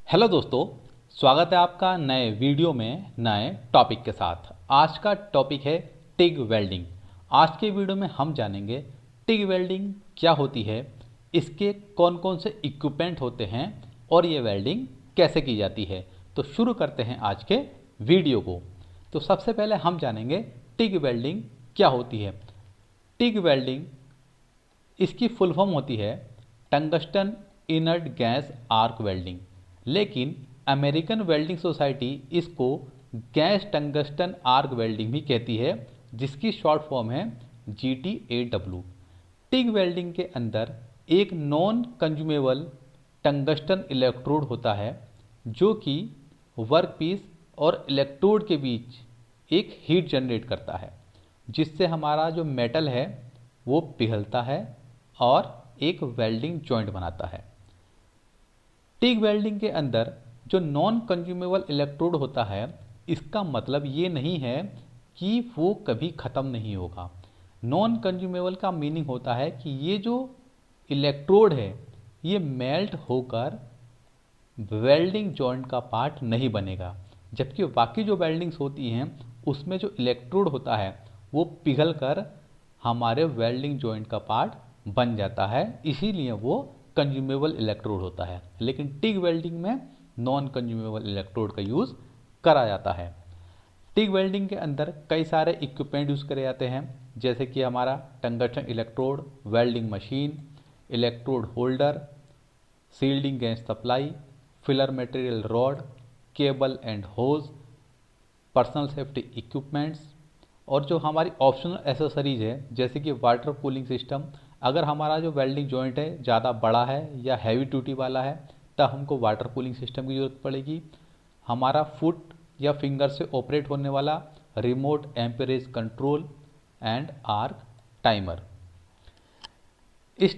Hello दोस्तों, स्वागत है आपका नए वीडियो में नए टॉपिक के साथ। आज का टॉपिक है टिग वेल्डिंग। आज के वीडियो में हम जानेंगे टिग वेल्डिंग क्या होती है, इसके कौन कौन से इक्विपमेंट होते हैं और ये वेल्डिंग कैसे की जाती है। तो शुरू करते हैं आज के वीडियो को। तो सबसे पहले हम जानेंगे टिग वेल्डिंग क्या होती है। टिग वेल्डिंग इसकी फुल फॉर्म होती है tungsten inert gas arc welding, लेकिन अमेरिकन वेल्डिंग सोसाइटी इसको गैस टंगस्टन आर्क वेल्डिंग भी कहती है, जिसकी शॉर्ट फॉर्म है GTAW। टिग वेल्डिंग के अंदर एक नॉन कंज्यूमेबल टंगस्टन इलेक्ट्रोड होता है, जो कि वर्कपीस और इलेक्ट्रोड के बीच एक हीट जनरेट करता है, जिससे हमारा जो मेटल है वो पिघलता है और एक वेल्डिंग जॉइंट बनाता है। टिग वेल्डिंग के अंदर जो नॉन कंज्यूमेबल इलेक्ट्रोड होता है, इसका मतलब ये नहीं है कि वो कभी ख़त्म नहीं होगा। नॉन कंज्यूमेबल का मीनिंग होता है कि ये जो इलेक्ट्रोड है ये मेल्ट होकर वेल्डिंग जॉइंट का पार्ट नहीं बनेगा, जबकि बाकी जो वेल्डिंग्स होती हैं उसमें जो इलेक्ट्रोड होता है वो पिघल कर हमारे वेल्डिंग जॉइंट का पार्ट बन जाता है, इसीलिए वो कंज्यूमेबल इलेक्ट्रोड होता है। लेकिन टिग वेल्डिंग में नॉन कंज्यूमेबल इलेक्ट्रोड का यूज़ करा जाता है। टिग वेल्डिंग के अंदर कई सारे इक्विपमेंट यूज़ करे जाते हैं, जैसे कि हमारा tungsten electrode, welding machine, electrode holder, shielding gas supply, filler material rod, cable and hose, personal safety equipments, और जो हमारी ऑप्शनल एसेसरीज है जैसे कि वाटर कूलिंग सिस्टम। अगर हमारा जो वेल्डिंग जॉइंट है ज़्यादा बड़ा है या हैवी ड्यूटी वाला है तब हमको वाटर कूलिंग सिस्टम की ज़रूरत पड़ेगी। हमारा फुट या फिंगर से ऑपरेट होने वाला remote amperage control and arc timer. इस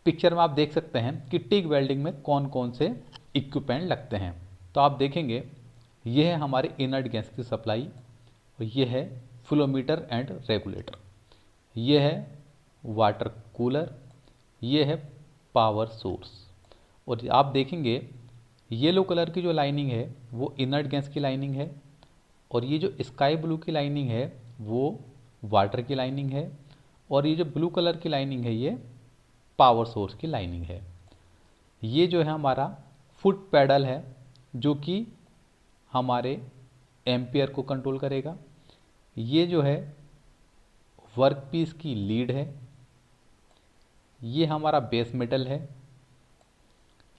पिक्चर में आप देख सकते हैं कि टिग वेल्डिंग में कौन कौन से इक्विपमेंट लगते हैं। तो आप देखेंगे ये है हमारी इनर्ट गैस की सप्लाई, और ये है फ्लोमीटर एंड रेगुलेटर, ये है वाटर कूलर, ये है पावर सोर्स। और आप देखेंगे येलो कलर की जो लाइनिंग है वो इनर्ट गैस की लाइनिंग है, और ये जो स्काई ब्लू की लाइनिंग है वो वाटर की लाइनिंग है, और ये जो ब्लू कलर की लाइनिंग है ये पावर सोर्स की लाइनिंग है। ये जो है हमारा फुट पैडल है जो कि हमारे एम्पियर को कंट्रोल करेगा। ये जो है वर्कपीस की लीड है, ये हमारा बेस मेटल है,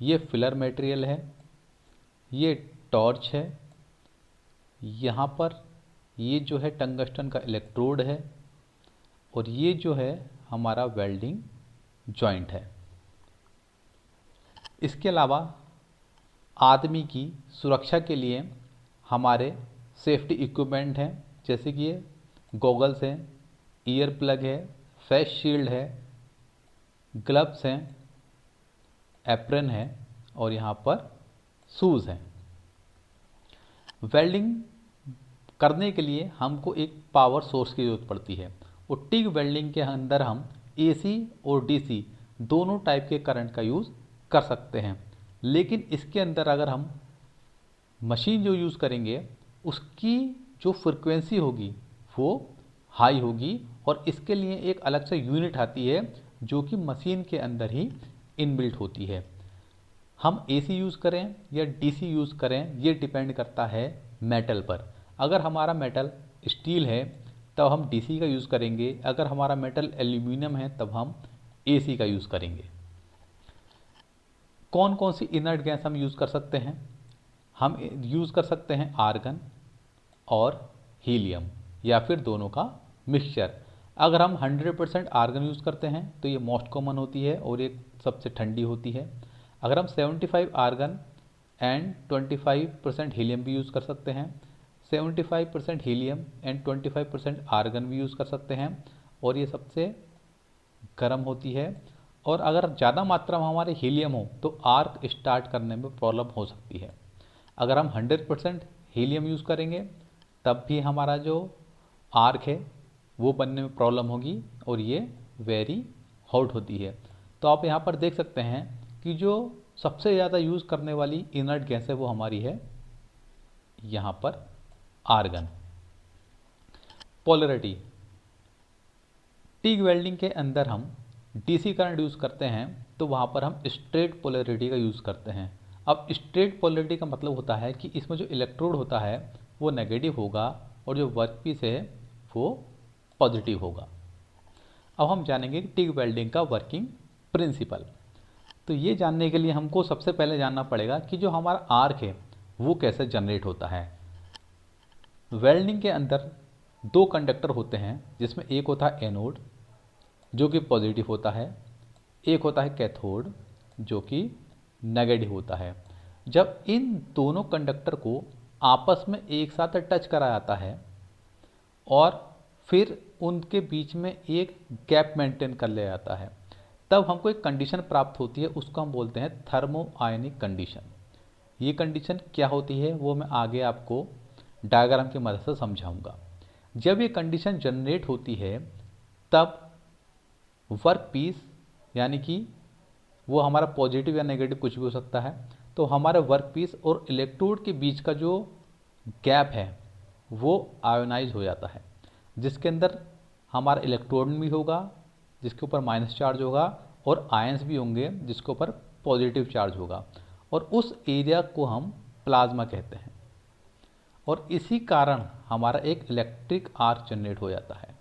ये फिलर मटेरियल है, ये टॉर्च है, यहाँ पर ये जो है टंगस्टन का इलेक्ट्रोड है, और ये जो है हमारा वेल्डिंग जॉइंट है। इसके अलावा आदमी की सुरक्षा के लिए हमारे सेफ्टी इक्विपमेंट हैं, जैसे कि ये गॉगल्स हैं, ईयर प्लग है, फेस शील्ड है, ग्लव्स हैं, एप्रन है, और यहाँ पर शूज़ हैं। वेल्डिंग करने के लिए हमको एक पावर सोर्स की ज़रूरत पड़ती है, और टिग वेल्डिंग के अंदर हम AC और DC दोनों टाइप के करंट का यूज़ कर सकते हैं। लेकिन इसके अंदर अगर हम मशीन जो यूज़ करेंगे उसकी जो फ्रिक्वेंसी होगी वो हाई होगी, और इसके लिए एक अलग से यूनिट आती है जो कि मशीन के अंदर ही इनबिल्ट होती है। हम AC यूज़ करें या DC यूज़ करें ये डिपेंड करता है मेटल पर। अगर हमारा मेटल स्टील है तब हम DC का यूज़ करेंगे, अगर हमारा मेटल एल्यूमिनियम है तब हम AC का यूज़ करेंगे। कौन कौन सी इनर्ट गैस हम यूज़ कर सकते हैं? हम यूज़ कर सकते हैं आर्गन और हीलियम, या फिर दोनों का मिक्सचर। अगर हम 100% आर्गन यूज़ करते हैं तो ये मोस्ट कॉमन होती है और ये सबसे ठंडी होती है। अगर हम 75 आर्गन एंड 25% हीलियम भी यूज़ कर सकते हैं, 75% हीलियम एंड 25% आर्गन भी यूज़ कर सकते हैं, और ये सबसे गर्म होती है। और अगर ज़्यादा मात्रा में हमारे हीलियम हो तो आर्क स्टार्ट करने में प्रॉब्लम हो सकती है। अगर हम 100% हीलियम यूज़ करेंगे तब भी हमारा जो आर्क है वो बनने में प्रॉब्लम होगी, और ये वेरी हॉट होती है। तो आप यहाँ पर देख सकते हैं कि जो सबसे ज़्यादा यूज़ करने वाली इनर्ट गैस है वो हमारी है यहाँ पर आर्गन। पोलरिटी, टिग वेल्डिंग के अंदर हम डीसी करंट यूज़ करते हैं तो वहाँ पर हम स्ट्रेट पोलरिटी का यूज़ करते हैं। अब स्ट्रेट पोलरिटी का मतलब होता है कि इसमें जो इलेक्ट्रोड होता है वो नेगेटिव होगा और जो वर्कपीस है वो पॉजिटिव होगा। अब हम जानेंगे टिग वेल्डिंग का वर्किंग प्रिंसिपल। तो ये जानने के लिए हमको सबसे पहले जानना पड़ेगा कि जो हमारा आर्क है वो कैसे जनरेट होता है। वेल्डिंग के अंदर दो कंडक्टर होते हैं जिसमें एक होता है एनोड जो कि पॉजिटिव होता है, एक होता है कैथोड जो कि नेगेटिव होता है। जब इन दोनों कंडक्टर को आपस में एक साथ टच करा जाता है और फिर उनके बीच में एक गैप मेंटेन कर लिया जाता है, तब हमको एक कंडीशन प्राप्त होती है, उसको हम बोलते हैं थर्मो आयनिक कंडीशन। ये कंडीशन क्या होती है वो मैं आगे आपको डायग्राम की मदद से समझाऊंगा। जब ये कंडीशन जनरेट होती है तब वर्क पीस, यानी कि वो हमारा पॉजिटिव या नेगेटिव कुछ भी हो सकता है, तो हमारे वर्क पीस और इलेक्ट्रोड के बीच का जो गैप है वो आयोनाइज हो जाता है, जिसके अंदर हमारा इलेक्ट्रोड भी होगा जिसके ऊपर माइनस चार्ज होगा और आयंस भी होंगे जिसके ऊपर पॉजिटिव चार्ज होगा, और उस एरिया को हम प्लाज्मा कहते हैं। और इसी कारण हमारा एक इलेक्ट्रिक आर्क जनरेट हो जाता है।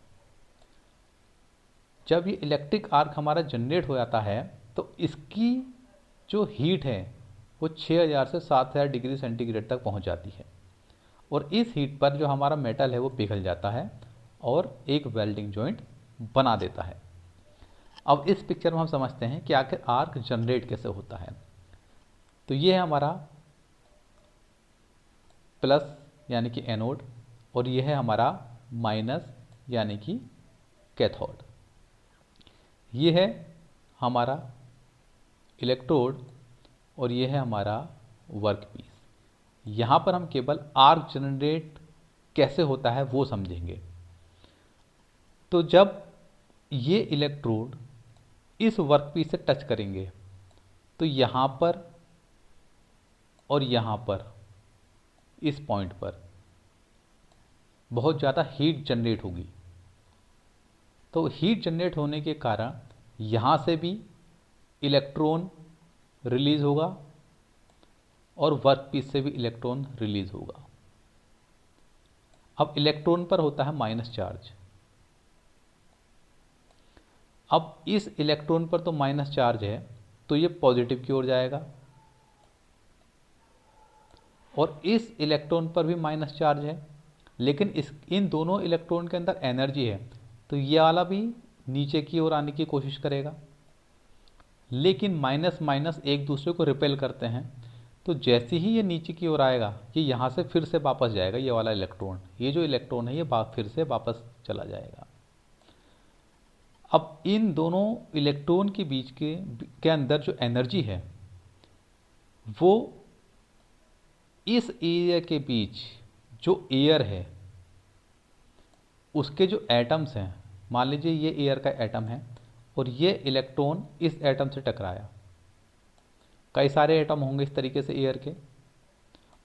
जब ये इलेक्ट्रिक आर्क हमारा जनरेट हो जाता है तो इसकी जो हीट है वो 6000 से 7000 डिग्री सेंटीग्रेड तक पहुंच जाती है, और इस हीट पर जो हमारा मेटल है वो पिघल जाता है और एक वेल्डिंग जॉइंट बना देता है। अब इस पिक्चर में हम समझते हैं कि आखिर आर्क जनरेट कैसे होता है। तो ये है हमारा प्लस यानी कि एनोड और ये है हमारा माइनस यानी कि कैथोड। ये है हमारा इलेक्ट्रोड और ये है हमारा वर्कपीस। यहाँ पर हम केवल आर्क जनरेट कैसे होता है वो समझेंगे। तो जब ये इलेक्ट्रोड इस वर्कपीस से टच करेंगे तो यहाँ पर और यहाँ पर इस पॉइंट पर बहुत ज़्यादा हीट जनरेट होगी। तो हीट जनरेट होने के कारण यहाँ से भी इलेक्ट्रॉन रिलीज होगा और वर्कपीस से भी इलेक्ट्रॉन रिलीज होगा। अब इलेक्ट्रॉन पर होता है माइनस चार्ज। अब इस इलेक्ट्रॉन पर तो माइनस चार्ज है तो ये पॉजिटिव की ओर जाएगा, और इस इलेक्ट्रॉन पर भी माइनस चार्ज है, लेकिन इन दोनों इलेक्ट्रॉन के अंदर एनर्जी है तो ये वाला भी नीचे की ओर आने की कोशिश करेगा। लेकिन माइनस माइनस एक दूसरे को रिपेल करते हैं, तो जैसे ही ये नीचे की ओर आएगा ये यहाँ से फिर से वापस जाएगा। ये वाला इलेक्ट्रॉन, ये जो इलेक्ट्रॉन है ये फिर से वापस चला जाएगा। अब इन दोनों इलेक्ट्रॉन के बीच के अंदर जो एनर्जी है वो इस एरिया के बीच जो एयर है उसके जो एटम्स हैं, मान लीजिए ये एयर का एटम है और ये इलेक्ट्रॉन इस एटम से टकराया। कई सारे एटम होंगे इस तरीके से एयर के,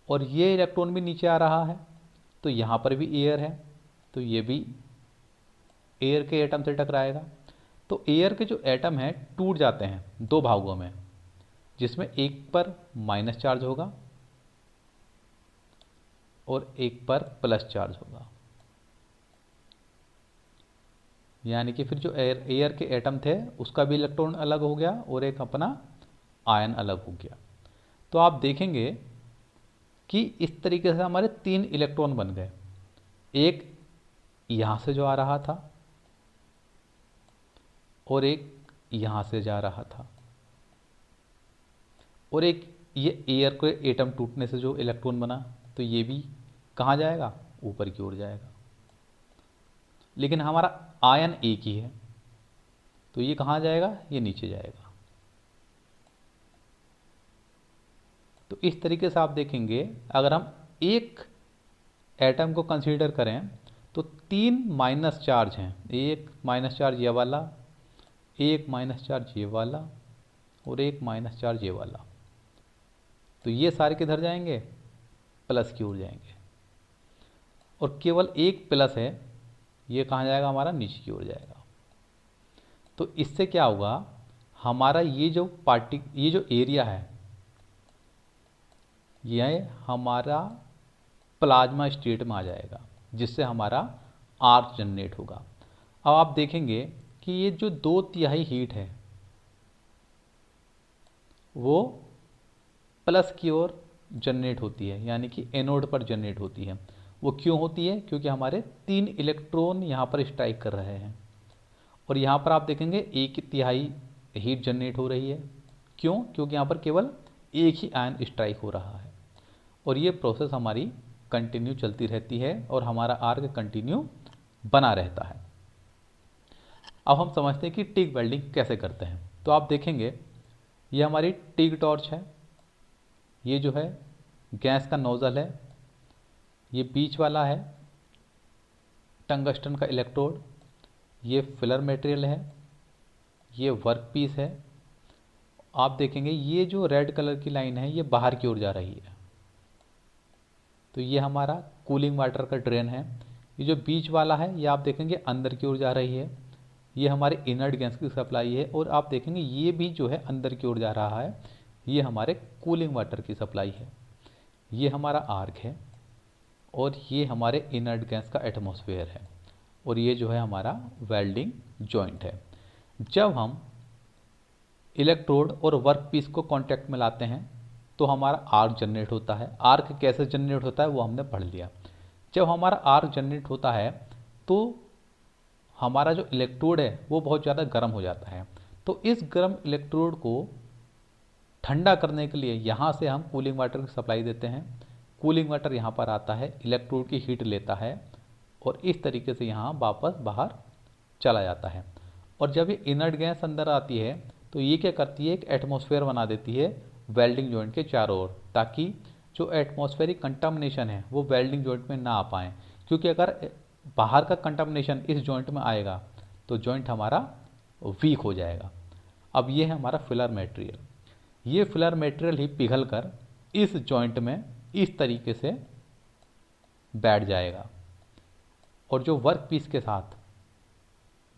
और ये इलेक्ट्रॉन भी नीचे आ रहा है तो यहाँ पर भी एयर है तो ये भी एयर के एटम से टकराएगा। तो एयर के जो एटम हैं टूट जाते हैं दो भागों में, जिसमें एक पर माइनस चार्ज होगा और एक पर प्लस चार्ज होगा। यानी कि फिर जो एयर के एटम थे उसका भी इलेक्ट्रॉन अलग हो गया और एक अपना आयन अलग हो गया। तो आप देखेंगे कि इस तरीके से हमारे 3 इलेक्ट्रॉन बन गए। एक यहाँ से जो आ रहा था और एक यहाँ से जा रहा था, और एक ये एयर के एटम टूटने से जो इलेक्ट्रॉन बना, तो ये भी कहाँ जाएगा, ऊपर की ओर जाएगा। लेकिन हमारा आयन एक ही है तो ये कहाँ जाएगा, ये नीचे जाएगा। तो इस तरीके से आप देखेंगे अगर हम एक एटम को कंसीडर करें तो 3 माइनस चार्ज हैं। एक माइनस चार्ज ये वाला, एक माइनस चार्ज ये वाला और एक माइनस चार्ज ये वाला। तो ये सारे किधर जाएंगे, प्लस की ओर जाएंगे, और केवल एक प्लस है, ये कहाँ जाएगा, हमारा नीचे की ओर जाएगा। तो इससे क्या होगा, हमारा ये जो एरिया है, यह हमारा प्लाज्मा स्टेट में आ जाएगा, जिससे हमारा आर्क जनरेट होगा। अब आप देखेंगे कि ये जो 2/3 हीट है वो प्लस की ओर जनरेट होती है, यानी कि एनोड पर जनरेट होती है। वो क्यों होती है, क्योंकि हमारे 3 इलेक्ट्रॉन यहाँ पर स्ट्राइक कर रहे हैं, और यहाँ पर आप देखेंगे 1/3 हीट जनरेट हो रही है। क्यों, क्योंकि यहाँ पर केवल एक ही आयन स्ट्राइक हो रहा है, और ये प्रोसेस हमारी कंटिन्यू चलती रहती है और हमारा आर्क कंटिन्यू बना रहता है। अब हम समझते हैं कि टिग वेल्डिंग कैसे करते हैं। तो आप देखेंगे ये हमारी टिग टॉर्च है, ये जो है गैस का नोजल है, ये बीच वाला है टंगस्टन का इलेक्ट्रोड, ये फिलर मटेरियल है, ये वर्क पीस है। आप देखेंगे ये जो रेड कलर की लाइन है ये बाहर की ओर जा रही है, तो ये हमारा कूलिंग वाटर का ड्रेन है। ये जो बीच वाला है ये आप देखेंगे अंदर की ओर जा रही है, ये हमारे इनर्ट गैस की सप्लाई है, और आप देखेंगे ये भी जो है अंदर की ओर जा रहा है, ये हमारे कूलिंग वाटर की सप्लाई है। ये हमारा आर्क है, और ये हमारे इनर्ट गैस का एटमॉस्फेयर है, और ये जो है हमारा वेल्डिंग जॉइंट है। जब हम इलेक्ट्रोड और वर्क पीस को कांटेक्ट में लाते हैं तो हमारा आर्क जनरेट होता है। आर्क कैसे जनरेट होता है वो हमने पढ़ लिया। जब हमारा आर्क जनरेट होता है तो हमारा जो इलेक्ट्रोड है वो बहुत ज़्यादा गर्म हो जाता है, तो इस गर्म इलेक्ट्रोड को ठंडा करने के लिए यहाँ से हम कूलिंग वाटर की सप्लाई देते हैं। कूलिंग वाटर यहाँ पर आता है, इलेक्ट्रोड की हीट लेता है, और इस तरीके से यहाँ वापस बाहर चला जाता है। और जब ये इनर्ट गैस अंदर आती है तो ये क्या करती है, एक एटमॉस्फेयर बना देती है वेल्डिंग जॉइंट के चारों ओर, ताकि जो एटमॉस्फेरिक कंटामिनेशन है वो वेल्डिंग जॉइंट में ना आ पाए, क्योंकि अगर बाहर का कंटामिनेशन इस जॉइंट में आएगा तो जॉइंट हमारा वीक हो जाएगा। अब ये है हमारा फिलर मटेरियल, ये फिलर मटेरियल ही पिघल कर इस जॉइंट में इस तरीके से बैठ जाएगा, और जो वर्क पीस के साथ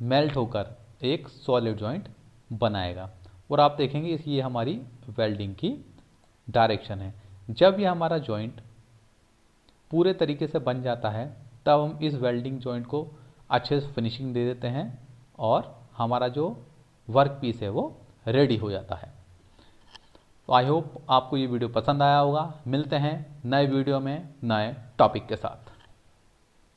मेल्ट होकर एक सॉलिड जॉइंट बनाएगा। और आप देखेंगे ये हमारी वेल्डिंग की डायरेक्शन है। जब ये हमारा जॉइंट पूरे तरीके से बन जाता है तब हम इस वेल्डिंग जॉइंट को अच्छे से फिनिशिंग दे देते हैं, और हमारा जो वर्क पीस है वो रेडी हो जाता है। तो आई होप आपको ये वीडियो पसंद आया होगा। मिलते हैं नए वीडियो में नए टॉपिक के साथ।